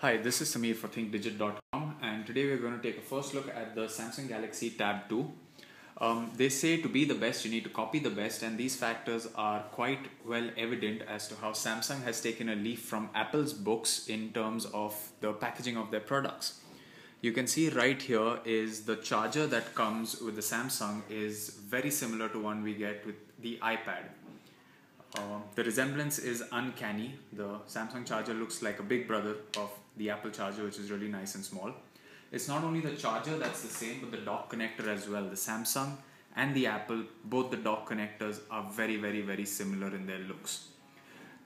Hi, this is Samir for thinkdigit.com, and today we're going to take a first look at the Samsung Galaxy Tab 2. They say to be the best, you need to copy the best, and these factors are quite well evident as to how Samsung has taken a leaf from Apple's books in terms of the packaging of their products. You can see right here is the charger that comes with the Samsung is very similar to one we get with the iPad. The resemblance is uncanny. The Samsung charger looks like a big brother of the Apple charger, which is really nice and small. It's not only the charger that's the same, but the dock connector as well. The Samsung and the Apple, both the dock connectors are very similar in their looks.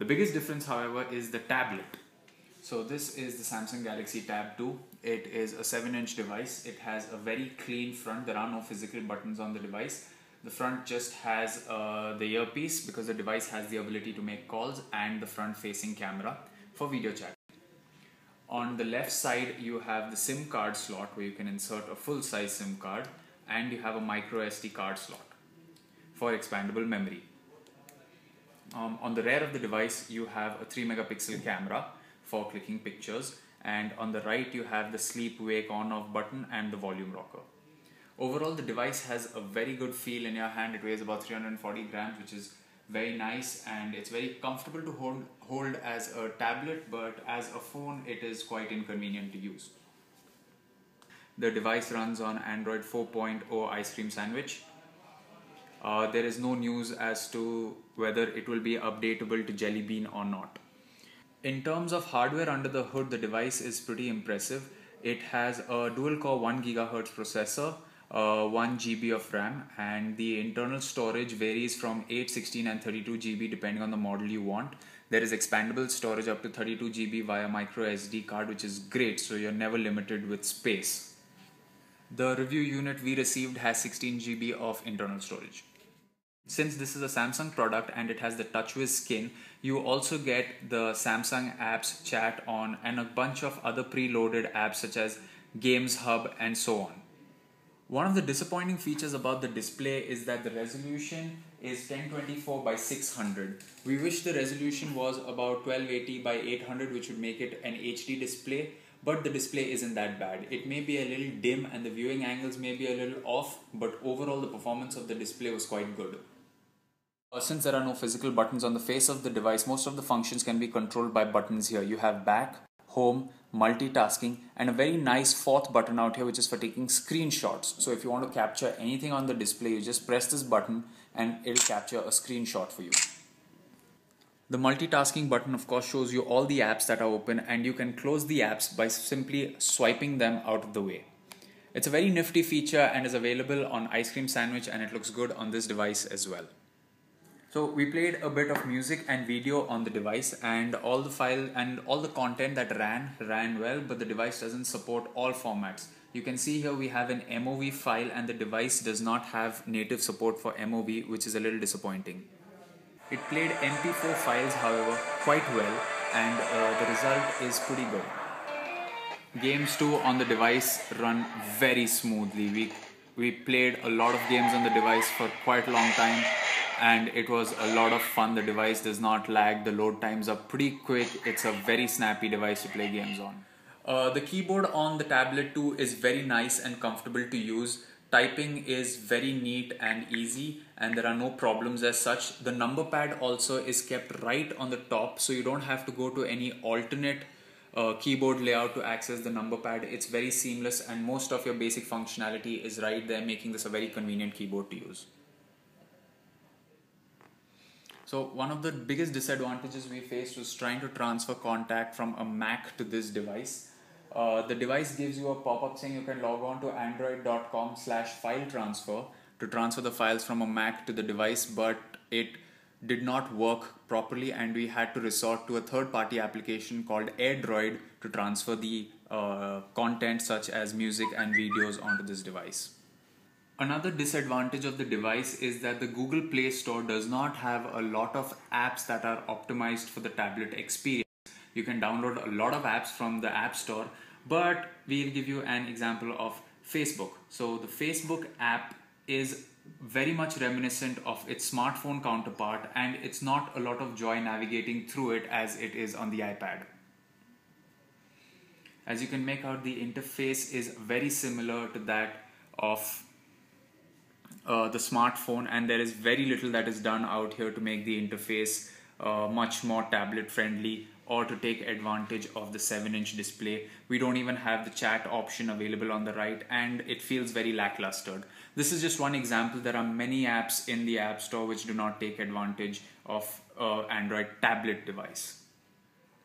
The biggest difference, however, is the tablet. So this is the Samsung Galaxy Tab 2. It is a 7-inch device. It has a very clean front. There are no physical buttons on the device. The front just has the earpiece because the device has the ability to make calls, and the front facing camera for video chat. On the left side you have the SIM card slot where you can insert a full size SIM card, and you have a micro SD card slot for expandable memory. On the rear of the device you have a 3 megapixel camera for clicking pictures, and on the right you have the sleep, wake, on off button and the volume rocker. Overall, the device has a very good feel in your hand. It weighs about 340 grams, which is very nice, and it's very comfortable to hold as a tablet, but as a phone it is quite inconvenient to use. The device runs on Android 4.0 Ice Cream Sandwich. There is no news as to whether it will be updatable to Jelly Bean or not. In terms of hardware under the hood, the device is pretty impressive. It has a dual-core 1 GHz processor, 1 GB of RAM, and the internal storage varies from 8, 16 and 32 GB depending on the model you want. There is expandable storage up to 32 GB via micro SD card, which is great, so you're never limited with space. The review unit we received has 16 GB of internal storage. Since this is a Samsung product and it has the TouchWiz skin, you also get the Samsung apps, chat on, and a bunch of other preloaded apps such as Games Hub and so on. One of the disappointing features about the display is that the resolution is 1024 by 600. We wish the resolution was about 1280 by 800, which would make it an HD display, but the display isn't that bad. It may be a little dim and the viewing angles may be a little off, but overall the performance of the display was quite good. Since there are no physical buttons on the face of the device, most of the functions can be controlled by buttons here. You have back, home, multitasking, and a very nice fourth button out here which is for taking screenshots. So if you want to capture anything on the display, you just press this button and it'll capture a screenshot for you. The multitasking button of course shows you all the apps that are open, and you can close the apps by simply swiping them out of the way. It's a very nifty feature and is available on Ice Cream Sandwich, and it looks good on this device as well. So we played a bit of music and video on the device, and all the file and all the content that ran well, but the device doesn't support all formats. You can see here we have an MOV file, and the device does not have native support for MOV, which is a little disappointing. It played MP4 files, however, quite well, and the result is pretty good. Games too on the device run very smoothly. We played a lot of games on the device for quite a long time, and it was a lot of fun. The device does not lag, the load times are pretty quick. It's a very snappy device to play games on. The keyboard on the tablet too is very nice and comfortable to use. Typing is very neat and easy, and there are no problems as such. The number pad also is kept right on the top, so you don't have to go to any alternate keyboard layout to access the number pad. It's very seamless, and most of your basic functionality is right there, making this a very convenient keyboard to use. So one of the biggest disadvantages we faced was trying to transfer contact from a Mac to this device. The device gives you a pop-up saying you can log on to android.com/file transfer to transfer the files from a Mac to the device, but it did not work properly, and we had to resort to a third-party application called AirDroid to transfer the content such as music and videos onto this device. Another disadvantage of the device is that the Google Play Store does not have a lot of apps that are optimized for the tablet experience. You can download a lot of apps from the App Store, but we'll give you an example of Facebook. So the Facebook app is very much reminiscent of its smartphone counterpart, and it's not a lot of joy navigating through it as it is on the iPad. As you can make out, the interface is very similar to that of the smartphone, and there is very little that is done out here to make the interface much more tablet friendly or to take advantage of the 7-inch display. We don't even have the chat option available on the right, and it feels very lackluster. This is just one example. There are many apps in the App Store which do not take advantage of Android tablet device.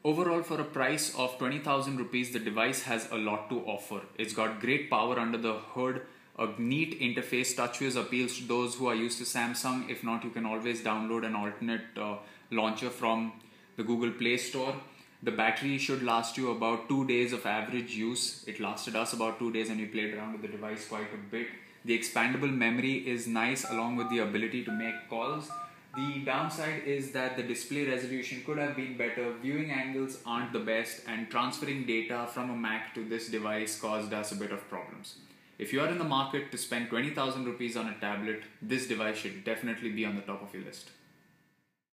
Overall, for a price of 20,000 rupees, the device has a lot to offer. It's got great power under the hood, a neat interface. TouchWiz appeals to those who are used to Samsung. If not, you can always download an alternate launcher from the Google Play Store. The battery should last you about 2 days of average use. It lasted us about 2 days and we played around with the device quite a bit. The expandable memory is nice along with the ability to make calls. The downside is that the display resolution could have been better, viewing angles aren't the best, and transferring data from a Mac to this device caused us a bit of problems. If you are in the market to spend 20,000 rupees on a tablet, this device should definitely be on the top of your list.